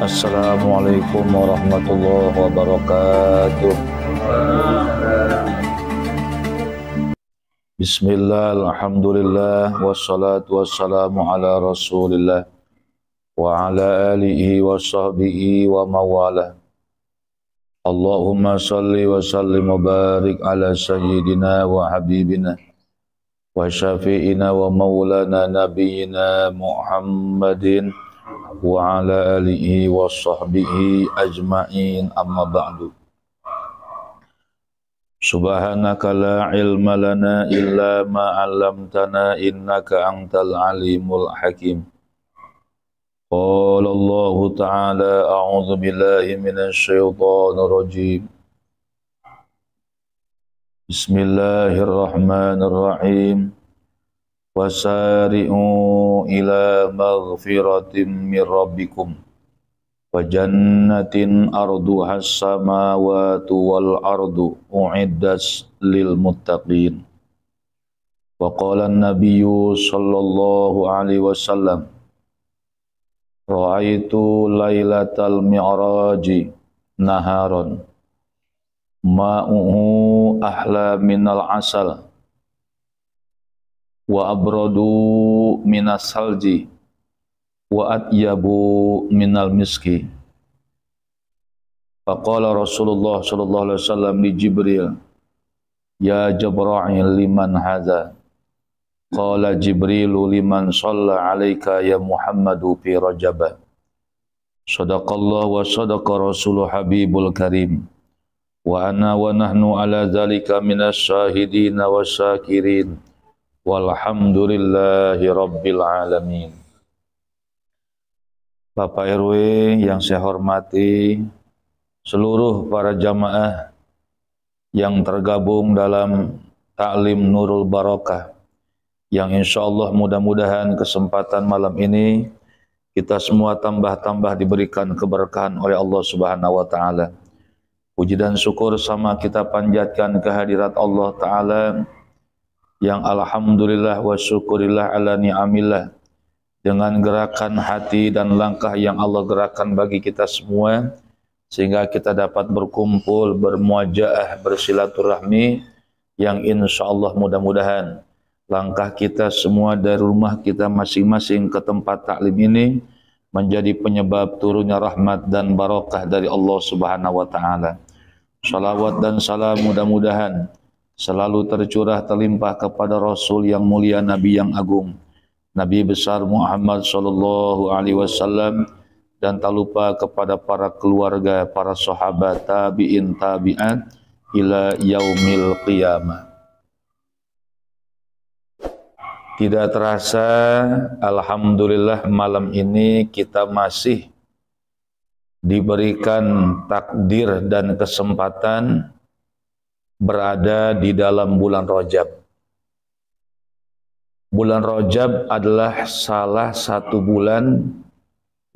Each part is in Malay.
Assalamualaikum warahmatullahi wabarakatuh. Bismillah, alhamdulillah, wassalatu wassalamu ala rasulillah wa ala alihi wa sahbihi wa mawalah. Allahumma salli wa sallim wa barik ala sayyidina wa habibina wa syafi'ina wa maulana nabiyyina Muhammadin wa ala alihi wa sahbihi ajma'in, amma ba'du. Subhanaka la ilma lana illa ma 'allamtana innaka antal alimul hakim. Qala Allah ta'ala a'udzu billahi minasy syaithanir rajim. Bismillahirrahmanirrahim. Wasari'u ila maghfiratin min rabbikum wa jannatin arduhas samawati wal ardu u'iddat lil muttaqin. Wa qala an-nabiyyu sallallahu alaihi wasallam, ra'aitu lailatal mi'raji naharon ma'uhu ahla minal asal wa abradu minas salji wa atyabu minal miski. Faqala Rasulullah sallallahu alaihi wasallam li Jibril, ya Jibril liman hadza? Qala Jibrilu liman shalla alaika ya Muhammadu fi Rajab. Sadaqallah wa sadaqa Rasulul Habibul Karim. Wa ana wa nahnu ala dzalika minas syahidin wa syakirin. Walhamdulillahi rabbil alamin. Bapak RW yang saya hormati, seluruh para jamaah yang tergabung dalam Ta'lim Nurul Barakah, yang insyaallah mudah-mudahan kesempatan malam ini kita semua tambah-tambah diberikan keberkahan oleh Allah Subhanahu wa taala. Puji dan syukur sama kita panjatkan kehadirat Allah taala yang alhamdulillah wa syukurillah ala ni'amillah, dengan gerakan hati dan langkah yang Allah gerakan bagi kita semua, sehingga kita dapat berkumpul, bermuajaah, bersilaturahmi, yang insyaallah mudah-mudahan langkah kita semua dari rumah kita masing-masing ke tempat taklim ini menjadi penyebab turunnya rahmat dan barakah dari Allah Subhanahu wa taala. Salawat dan salam mudah-mudahan selalu tercurah terlimpah kepada Rasul yang mulia, Nabi yang agung, Nabi besar Muhammad sallallahu alaihi wasallam, dan tak lupa kepada para keluarga, para sahabat, tabi'in, tabi'at ila yaumil qiyamah. Tidak terasa, alhamdulillah malam ini kita masih diberikan takdir dan kesempatan berada di dalam bulan Rajab. Bulan Rajab adalah salah satu bulan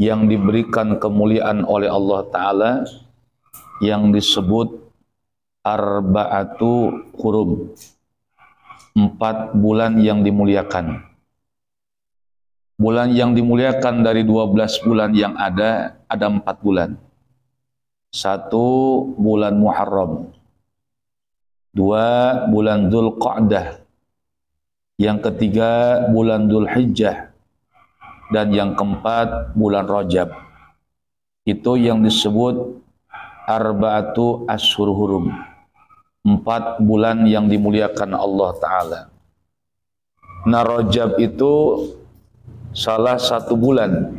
yang diberikan kemuliaan oleh Allah Ta'ala, yang disebut Arba'atu Hurum, 4 bulan yang dimuliakan. Bulan yang dimuliakan dari 12 bulan yang ada 4 bulan. 1 bulan Muharram, 2 bulan Dzulqa'dah, yang ketiga bulan Dzulhijjah, dan yang keempat bulan Rajab. Itu yang disebut Arba'atu Ashhur Hurum, 4 bulan yang dimuliakan Allah Ta'ala. Nah, Rajab itu salah satu bulan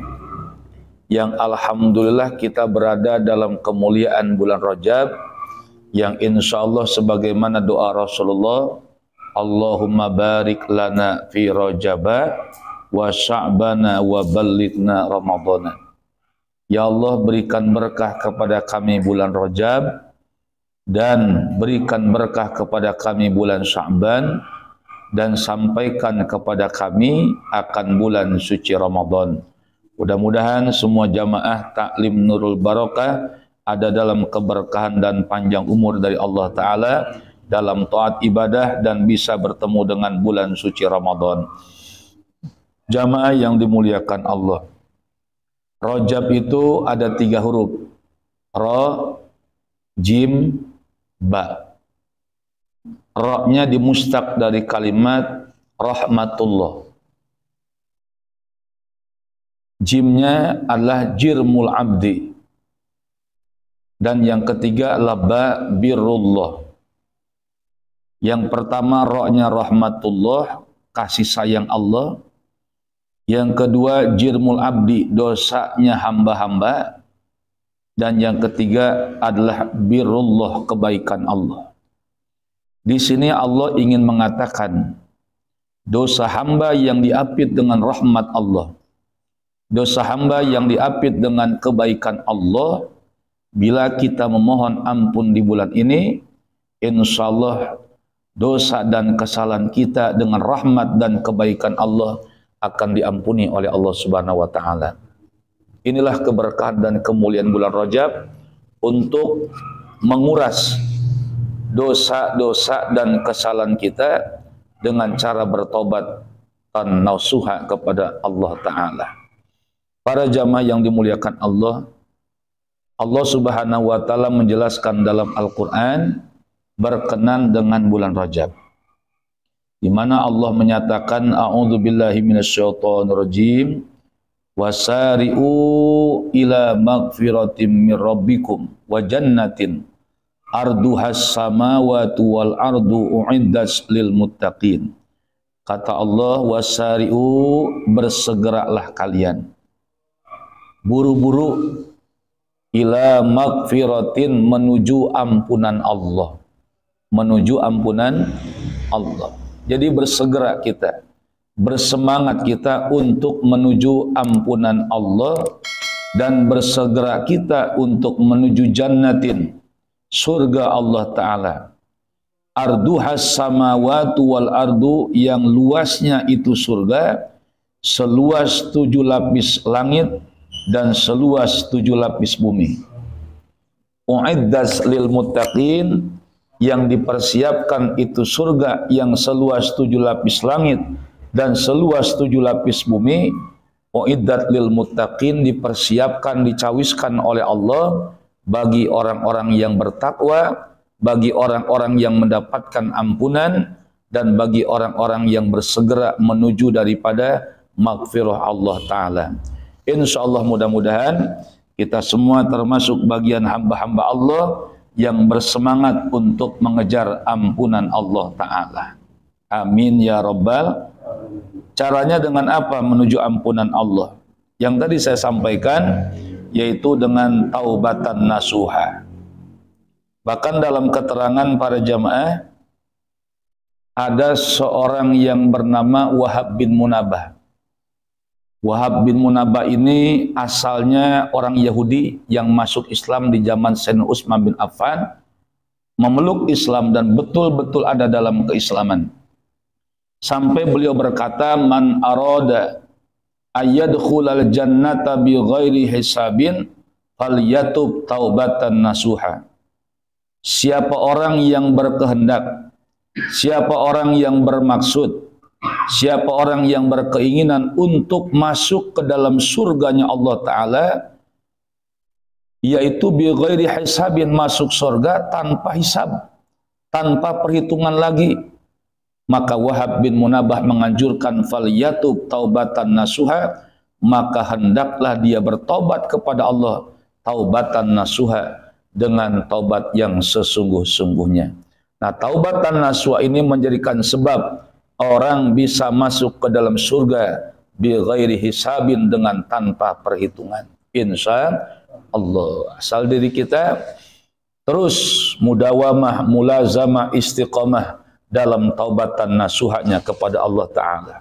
yang alhamdulillah kita berada dalam kemuliaan bulan Rajab, yang insyaallah sebagaimana doa Rasulullah, Allahumma barik lana fi Rajaba wa Sya'bana wa ballighna Ramadhana. Ya Allah, berikan berkah kepada kami bulan Rajab, dan berikan berkah kepada kami bulan Sya'ban, dan sampaikan kepada kami akan bulan suci Ramadan. Mudah-mudahan semua jamaah Ta'lim Nurul Barakah ada dalam keberkahan dan panjang umur dari Allah Ta'ala dalam taat ibadah dan bisa bertemu dengan bulan suci Ramadan. Jamaah yang dimuliakan Allah, Rajab itu ada 3 huruf. Ra, jim, ba. Ra-nya dimustaq dari kalimat rahmatullah. Jimnya adalah jirmul abdi. Dan yang ketiga adalah ba, birrullah. Yang pertama ra-nya rahmatullah, kasih sayang Allah. Yang kedua jirmul abdi, dosanya hamba-hamba. Dan yang ketiga adalah birrullah, kebaikan Allah. Di sini Allah ingin mengatakan dosa hamba yang diapit dengan rahmat Allah, dosa hamba yang diapit dengan kebaikan Allah. Bila kita memohon ampun di bulan ini, insya Allah dosa dan kesalahan kita dengan rahmat dan kebaikan Allah akan diampuni oleh Allah Subhanahu wa Ta'ala. Inilah keberkahan dan kemuliaan bulan Rajab untuk menguras dosa-dosa dan kesalahan kita dengan cara bertobat dan nasuha kepada Allah Ta'ala. Para jamaah yang dimuliakan Allah, Allah Subhanahu wa Ta'ala menjelaskan dalam Al-Quran berkenan dengan bulan Rajab, di mana Allah menyatakan a'udzubillahi minasyaitonirrajim wasari'u ila magfiratim mir rabbikum wa jannatin arduhas samawati wal ardu uiddat lil muttaqin. Kata Allah, wasari'u, bersegeralah kalian, buru-buru, ila magfiratin, menuju ampunan Allah, menuju ampunan Allah. Jadi bersegera kita, bersemangat kita untuk menuju ampunan Allah, dan bersegera kita untuk menuju jannatin, surga Allah Ta'ala. Arduhas samawatu wal ardu, yang luasnya itu surga seluas 7 lapis langit dan seluas 7 lapis bumi. Uiddat lil muttaqin, yang dipersiapkan itu surga yang seluas 7 lapis langit dan seluas 7 lapis bumi. Uiddat lil muttaqin, dipersiapkan, dicawiskan oleh Allah bagi orang-orang yang bertakwa, bagi orang-orang yang mendapatkan ampunan, dan bagi orang-orang yang bersegera menuju daripada maghfirah Allah Ta'ala. Insyaallah mudah-mudahan kita semua termasuk bagian hamba-hamba Allah yang bersemangat untuk mengejar ampunan Allah Ta'ala. Amin ya Rabbal. Caranya dengan apa menuju ampunan Allah? Yang tadi saya sampaikan, yaitu dengan taubatan nasuha. Bahkan dalam keterangan para jamaah, ada seorang yang bernama Wahab bin Munabah. Wahab bin Munabah ini asalnya orang Yahudi yang masuk Islam di zaman Sayyidina Utsman bin Affan, memeluk Islam dan betul-betul ada dalam keislaman. Sampai beliau berkata, man arada ayyadkhulal jannata bi ghairi hisabin falyatub taubatan nasuha. Siapa orang yang berkehendak, siapa orang yang bermaksud, siapa orang yang berkeinginan untuk masuk ke dalam surganya Allah Ta'ala, yaitu bi ghairi hisabin, masuk surga tanpa hisab, tanpa perhitungan lagi, maka Wahab bin Munabah menganjurkan falyatub taubatan nasuha, maka hendaklah dia bertobat kepada Allah taubatan nasuha, dengan taubat yang sesungguh-sungguhnya. Nah, taubatan nasuha ini menjadikan sebab orang bisa masuk ke dalam surga bi ghairi hisabin, dengan tanpa perhitungan. Insya Allah, asal diri kita terus mudawamah, mulazamah, istiqamah dalam taubatan nasuhanya kepada Allah Ta'ala.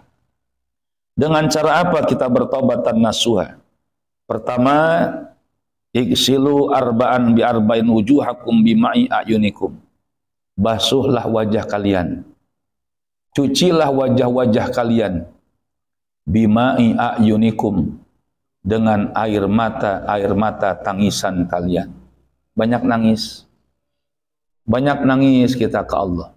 Dengan cara apa kita bertaubatan nasuha? Pertama, iksilu arba'an bi arba'in wujuhakum bima'i ayunikum. Basuhlah wajah kalian, cucilah wajah-wajah kalian, bima'i ayunikum, dengan air mata tangisan kalian. Banyak nangis kita ke Allah.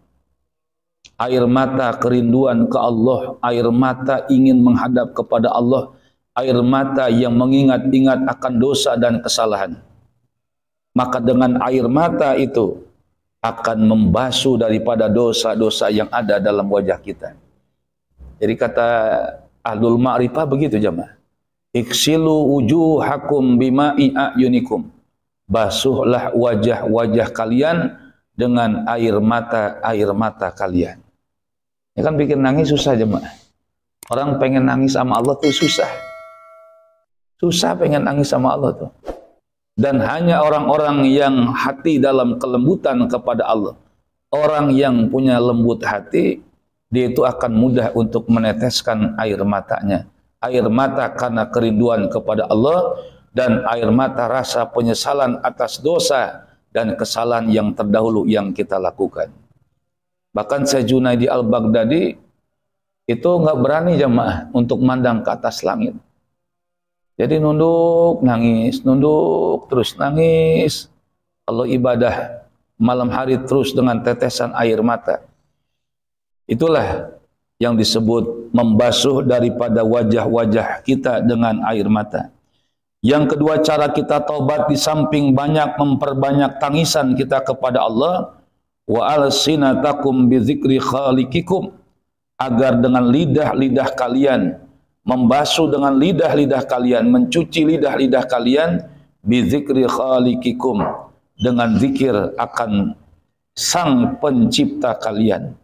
Air mata kerinduan ke Allah, air mata ingin menghadap kepada Allah, air mata yang mengingat-ingat akan dosa dan kesalahan. Maka dengan air mata itu akan membasuh daripada dosa-dosa yang ada dalam wajah kita. Jadi kata ahlul ma'rifah begitu jemaah. Iksilu wujuhakum bima'i a'yunikum. Basuhlah wajah-wajah kalian dengan air mata kalian. Ini kan bikin nangis susah jemaah. Orang pengen nangis sama Allah tuh susah. Susah pengen nangis sama Allah tuh. Dan hanya orang-orang yang hati dalam kelembutan kepada Allah, orang yang punya lembut hati, dia itu akan mudah untuk meneteskan air matanya. Air mata karena kerinduan kepada Allah, dan air mata rasa penyesalan atas dosa dan kesalahan yang terdahulu yang kita lakukan. Bahkan Syekh Junaidi Al-Baghdadi itu nggak berani jemaah untuk mandang ke atas langit. Jadi nunduk, nangis, nunduk, terus nangis. Kalau ibadah malam hari terus dengan tetesan air mata. Itulah yang disebut membasuh daripada wajah-wajah kita dengan air mata. Yang kedua, cara kita taubat di samping banyak memperbanyak tangisan kita kepada Allah, wa alsinatakum bizikri khaliqikum, agar dengan lidah-lidah kalian, membasuh dengan lidah-lidah kalian, mencuci lidah-lidah kalian, bizikri khaliqikum, dengan zikir akan sang pencipta kalian.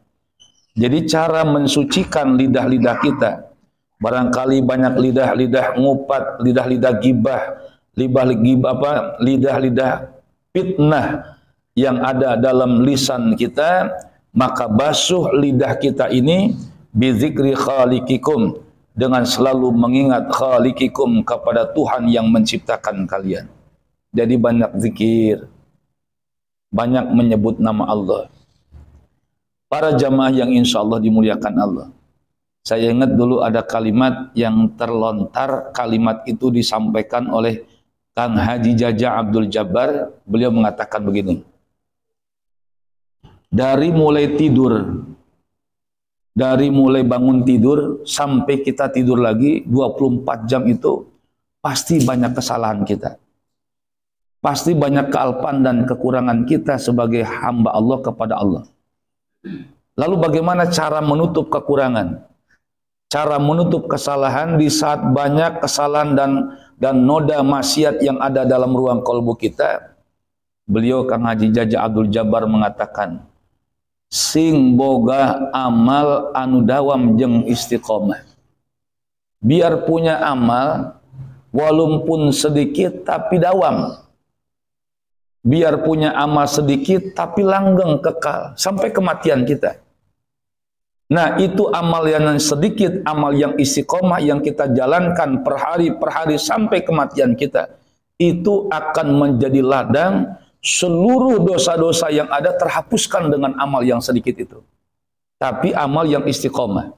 Jadi cara mensucikan lidah-lidah kita, barangkali banyak lidah-lidah ngupat, lidah-lidah gibah, lidah-lidah fitnah yang ada dalam lisan kita, maka basuh lidah kita ini bizikri khaliqikum, dengan selalu mengingat khaliqikum, kepada Tuhan yang menciptakan kalian. Jadi banyak zikir, banyak menyebut nama Allah. Para jamaah yang insya Allah dimuliakan Allah. Saya ingat dulu ada kalimat yang terlontar, kalimat itu disampaikan oleh Kang Haji Jaja Abdul Jabbar. Beliau mengatakan begini, dari mulai tidur, dari mulai bangun tidur sampai kita tidur lagi 24 jam itu pasti banyak kesalahan kita. Pasti banyak kealpan dan kekurangan kita sebagai hamba Allah kepada Allah. Lalu bagaimana cara menutup kekurangan? Cara menutup kesalahan di saat banyak kesalahan dan noda maksiat yang ada dalam ruang kalbu kita. Beliau Kang Haji Jaja Abdul Jabbar mengatakan, sing boga amal anu dawam jeung istiqomah. Biar punya amal walaupun sedikit tapi dawam. Biar punya amal sedikit tapi langgeng kekal sampai kematian kita. Nah, itu amal yang sedikit, amal yang istiqomah yang kita jalankan per hari sampai kematian kita, itu akan menjadi ladang seluruh dosa-dosa yang ada terhapuskan dengan amal yang sedikit itu. Tapi amal yang istiqomah.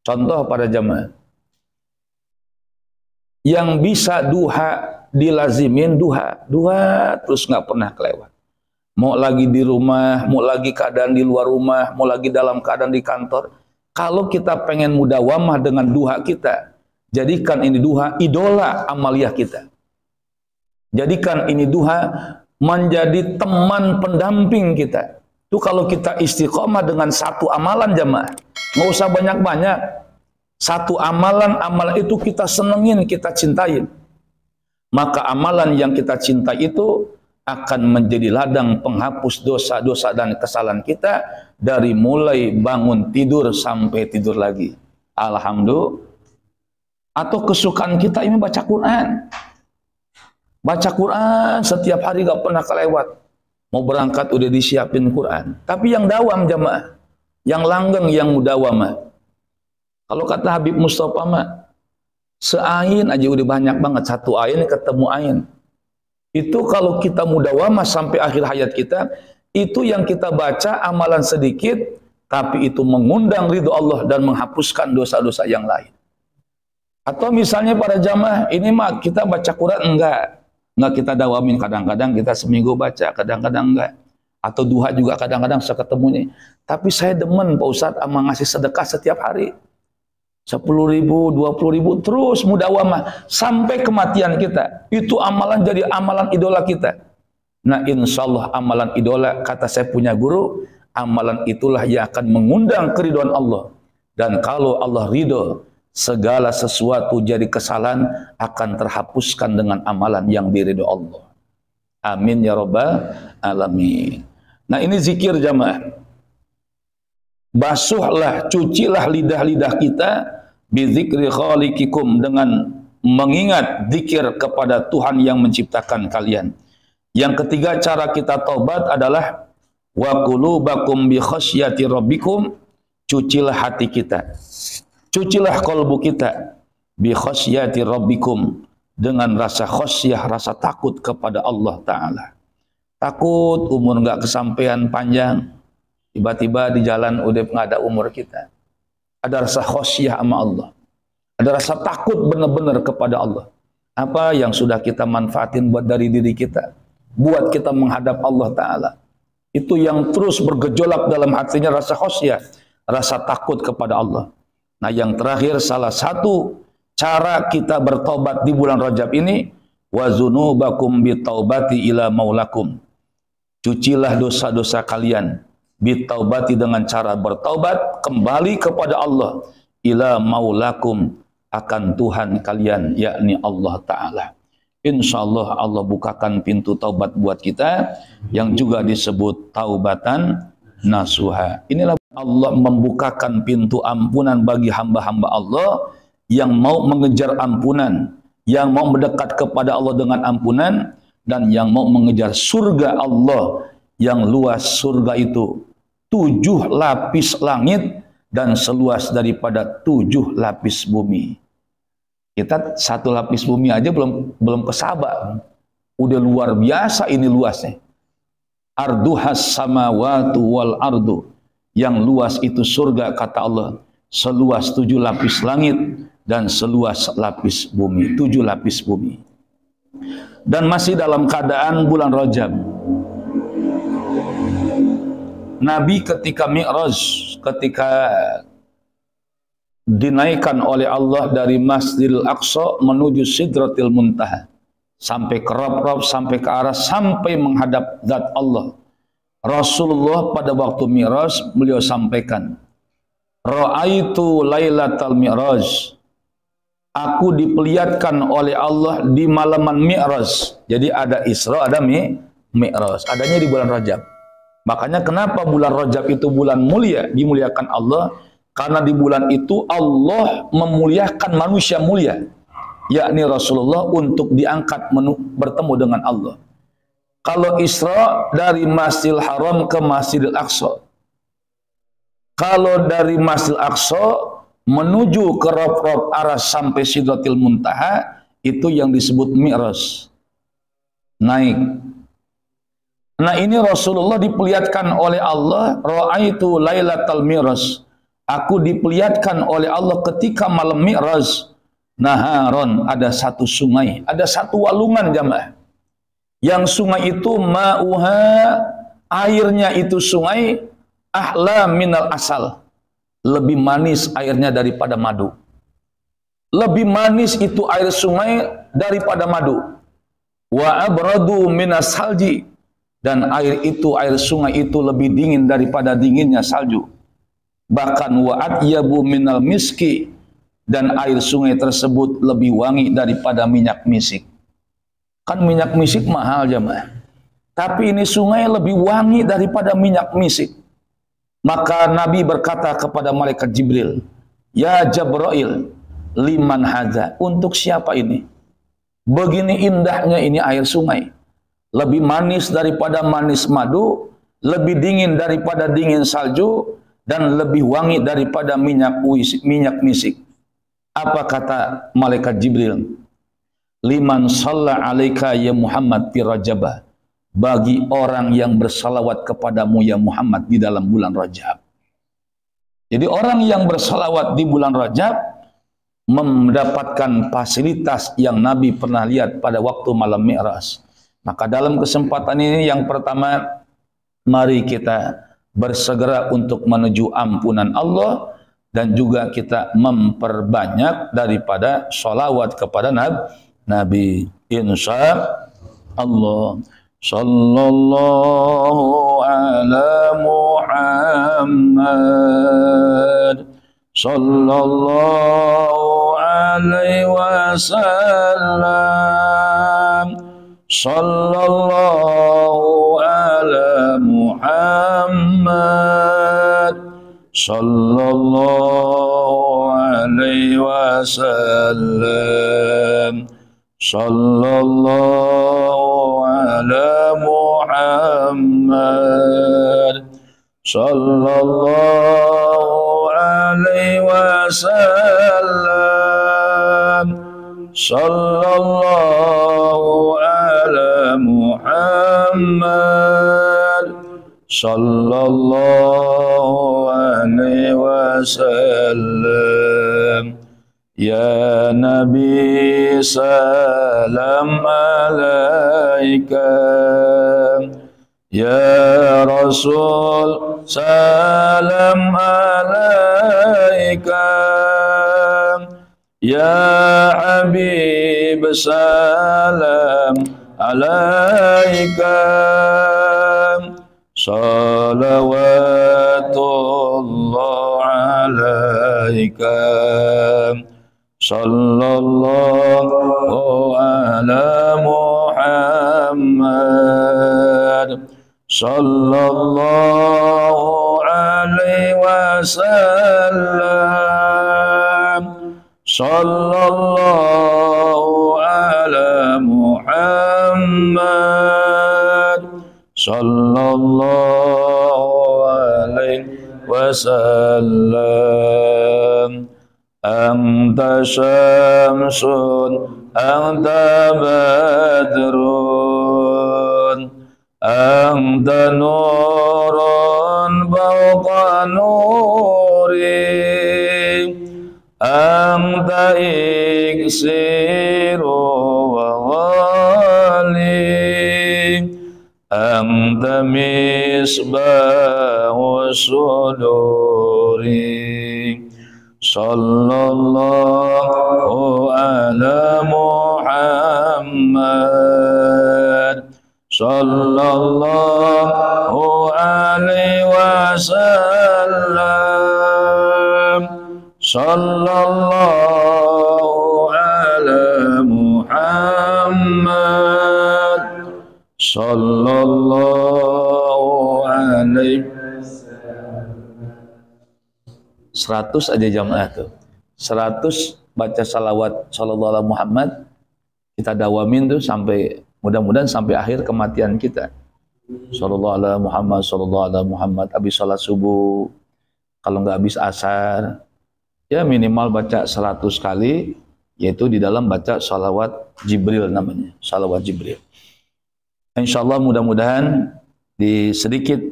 Contoh pada jamaah yang bisa duha, dilazimin duha terus nggak pernah kelewat. Mau lagi di rumah, mau lagi keadaan di luar rumah, mau lagi dalam keadaan di kantor. Kalau kita pengen mudawamah dengan duha kita, jadikan ini duha idola amaliyah kita. Jadikan ini duha menjadi teman pendamping kita. Itu kalau kita istiqomah dengan satu amalan jamaah, nggak usah banyak-banyak. Satu amalan itu kita senengin, kita cintain. Maka amalan yang kita cintai itu akan menjadi ladang penghapus dosa-dosa dan kesalahan kita dari mulai bangun tidur sampai tidur lagi. Alhamdulillah. Atau kesukaan kita ini baca Quran. Baca Quran setiap hari gak pernah kelewat. Mau berangkat udah disiapin Quran. Tapi yang dawam jamaah, yang langgeng, yang mudawamah. Kalau kata Habib Mustafa mah, seain aja udah banyak banget, satu ain ketemu ain. Itu kalau kita mudawamah sampai akhir hayat kita, itu yang kita baca amalan sedikit, tapi itu mengundang ridho Allah dan menghapuskan dosa-dosa yang lain. Atau misalnya para jamaah, ini mah kita baca Quran enggak kita dawamin, kadang-kadang kita seminggu baca, kadang-kadang enggak. Atau duha juga kadang-kadang saya ketemunya. Tapi saya demen Pak Ustadz sama ngasih sedekah setiap hari. 10.000, 20.000, terus mudawamah sampai kematian kita. Itu amalan jadi amalan idola kita. Nah, insya Allah amalan idola, kata saya punya guru, amalan itulah yang akan mengundang keridhaan Allah. Dan kalau Allah ridho, segala sesuatu jadi kesalahan akan terhapuskan dengan amalan yang diridho Allah. Amin ya rabbal alamin. Nah, ini zikir jamaah. Basuhlah, cucilah lidah-lidah kita bizikri khaliqikum, dengan mengingat zikir kepada Tuhan yang menciptakan kalian. Yang ketiga cara kita taubat adalah wa qulubakum bi khasyati rabbikum, cucilah hati kita, cucilah kalbu kita bi khasyati rabbikum, dengan rasa khasyah, rasa takut kepada Allah Ta'ala. Takut umur nggak kesampaian panjang, tiba-tiba di jalan udah nggak ada umur kita. Ada rasa khasyah sama Allah, ada rasa takut benar-benar kepada Allah. Apa yang sudah kita manfaatin buat dari diri kita, buat kita menghadap Allah Ta'ala, itu yang terus bergejolak dalam hatinya rasa khasyah, rasa takut kepada Allah. Nah, yang terakhir, salah satu cara kita bertobat di bulan Rajab ini, wa dzunubakum bitaubati ila maulakum, cucilah dosa-dosa kalian bitaubati, dengan cara bertaubat kembali kepada Allah, ila maulakum, akan Tuhan kalian, yakni Allah Ta'ala. Insya Allah Allah bukakan pintu taubat buat kita, yang juga disebut taubatan nasuha. Inilah Allah membukakan pintu ampunan bagi hamba-hamba Allah yang mau mengejar ampunan, yang mau mendekat kepada Allah dengan ampunan, dan yang mau mengejar surga Allah yang luas. Surga itu 7 lapis langit dan seluas daripada 7 lapis bumi. Kita 1 lapis bumi aja belum kesabak, udah luar biasa ini luasnya. Arduhas samawatu wal ardu, yang luas itu surga, kata Allah, seluas 7 lapis langit dan seluas lapis bumi, 7 lapis bumi. Dan masih dalam keadaan bulan Rajab, Nabi ketika Mi'raj, ketika dinaikkan oleh Allah dari Masjidil Aqsa menuju Sidratil Muntaha, sampai ke Rob-Rob, sampai ke arah, sampai menghadap zat Allah. Rasulullah pada waktu Mi'raj, beliau sampaikan, Ra'aitu lailatal Mi'raj, aku diperlihatkan oleh Allah di malaman Mi'raj. Jadi ada Isra, ada Mi'raj, adanya di bulan Rajab. Makanya kenapa bulan Rajab itu bulan mulia, dimuliakan Allah, karena di bulan itu Allah memuliakan manusia mulia, yakni Rasulullah, untuk diangkat bertemu dengan Allah. Kalau Isra dari Masjidil Haram ke Masjidil Aqsa, kalau dari Masjidil Aqsa menuju ke Rob-Rob arah sampai Sidratil Muntaha, itu yang disebut Mi'raj, naik. Nah, ini Rasulullah diperlihatkan oleh Allah, Ra'aitu lailatal Mi'raj, aku diperlihatkan oleh Allah ketika malam Mi'raj, naharon, ada satu sungai, ada satu walungan jamaah, yang sungai itu ma'uha, airnya itu sungai, ahla minal asal, lebih manis airnya daripada madu. Lebih manis itu air sungai daripada madu. Wa abradu minas salji, dan air itu, air sungai itu lebih dingin daripada dinginnya salju. Bahkan wa atyabu minal miski, dan air sungai tersebut lebih wangi daripada minyak misik. Kan minyak misik mahal jemaah, tapi ini sungai lebih wangi daripada minyak misik. Maka Nabi berkata kepada malaikat Jibril, ya Jibril, liman hadza, untuk siapa ini? Begini indahnya ini air sungai, lebih manis daripada manis madu, lebih dingin daripada dingin salju, dan lebih wangi daripada minyak misik. Apa kata malaikat Jibril? Liman shalla alaika ya Muhammad fi Rajab, bagi orang yang bersalawat kepadamu ya Muhammad di dalam bulan Rajab. Jadi orang yang bersalawat di bulan Rajab mendapatkan fasilitas yang Nabi pernah lihat pada waktu malam Mi'raj. Maka dalam kesempatan ini, yang pertama, mari kita bersegera untuk menuju ampunan Allah, dan juga kita memperbanyak daripada sholawat kepada Nabi. Insya Allah. Sallallahu ala Muhammad, sallallahu alaihi wasallam, sallallahu ala Muhammad, sallallahu alaihi wasallam, sallallahu ala Muhammad, sallallahu alaihi wasallam, sallallahu ala Muhammad, sallallahu alaihi wasallam. Ya Nabi salam alaika, ya Rasul salam alaika, ya Habib salam alaika, salawatullah alaika, sallallahu ala Muhammad, sallallahu alaihi wasallam, sallallahu ala Muhammad, sallallahu alaihi wasallam. Anta syamsun, anta badrun, anta nurun fawqa nuri, anta iksiru wa ghali, anta misbahu suduri. Sallallahu ala Muhammad, sallallahu alaihi wasallam, sallallahu ala Muhammad, sallallahu alaihi 100 aja jamaah tuh. 100 baca salawat sallallahu alaihi Muhammad, kita dawamin tuh sampai mudah-mudahan sampai akhir kematian kita. Sallallahu alaihi Muhammad, sallallahu alaihi Muhammad. Habis salat subuh, kalau nggak habis asar, ya minimal baca 100 kali, yaitu di dalam baca salawat Jibril namanya, salawat Jibril. Insyaallah mudah-mudahan di sedikit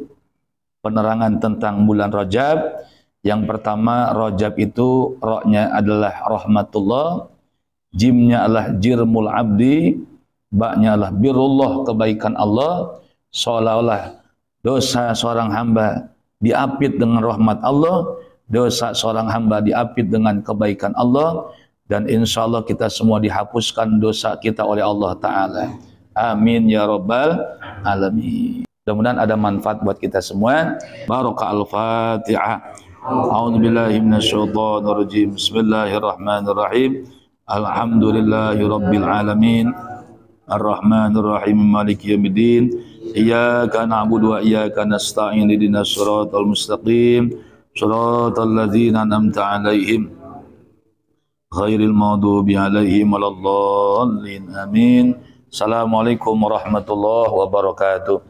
penerangan tentang bulan Rajab. Yang pertama, Rajab itu ro-nya adalah rahmatullah, jimnya adalah jirmul abdi, ba-nya adalah birullah, kebaikan Allah, seolah-olah dosa seorang hamba diapit dengan rahmat Allah, dosa seorang hamba diapit dengan kebaikan Allah, dan insya Allah kita semua dihapuskan dosa kita oleh Allah Ta'ala. Amin ya rabbal alamin. Mudah-mudahan ada manfaat buat kita semua. Baraka al-Fatihah. A'udzu billahi minasyaitonir rajim. Bismillahirrahmanirrahim. Alhamdulillahirabbil alamin. Arrahmanir rahim. Maliki yaumiddin. Iyyaka na'budu wa iyyaka nasta'in. Ihdinas siratal mustaqim. Shiratal ladzina an'amta 'alaihim ghairil maghdubi 'alaihim waladdallin. Amin. Assalamualaikum warahmatullahi wabarakatuh.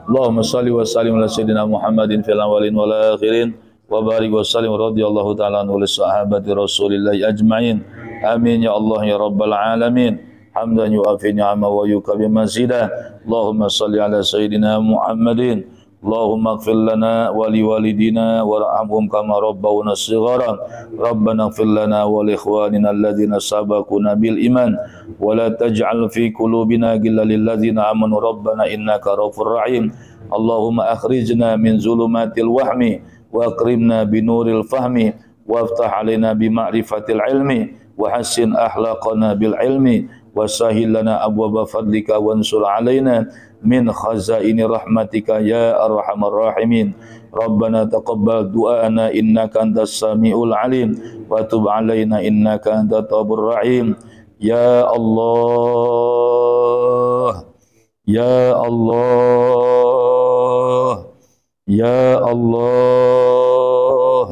Allahumma salli wa sallim ala sayyidina Muhammadin fil awwalin wal akhirin wa barik wa sallim radhiyallahu ta'ala anhu li sahabati Rasulillahi ajma'in. Amin ya Allah ya rabbal alamin. Hamdan yu'afi ni'ama wa yukabi mazida. Allahumma salli ala sayyidina Muhammadin. Allahumma ighfir lana wa liwalidina warhamhum kama rabbawna shighara. Rabbana ighfir lana wa li ikhwanina alladhina sabaquna bil iman wa la taj'al fi qulubina ghillan lil ladzina amanu rabbana innaka ra'ufur rahim. Allahumma akhrijna min zulumatil wahmi وأكرمنا بنور الفهم وافتح علينا بمعرفة العلم وحسن أخلاقنا بالعلم وسهل لنا أبواب فضلك وانصر علينا من خزائن رحمتك يا أرحم الراحمين. ربنا تقبل دعاءنا إنك أنت السميع العليم وتب علينا إنك أنت التواب الرحيم. يا الله يا الله يا الله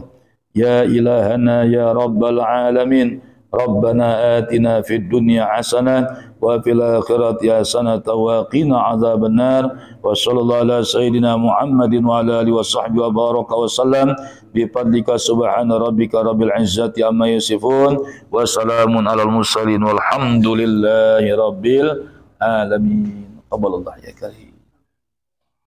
يا إلهنا يا رب العالمين. ربنا آتنا في الدنيا حسنة وفي الآخرة حسنة وقنا عذاب النار. وصلى الله على سيدنا محمد وعلى آله وصحبه وبارك وسلم بفضلك سبحان ربك رب العزة عما يصفون وسلام على المرسلين والحمد لله رب العالمين. قبل الله يا كريم.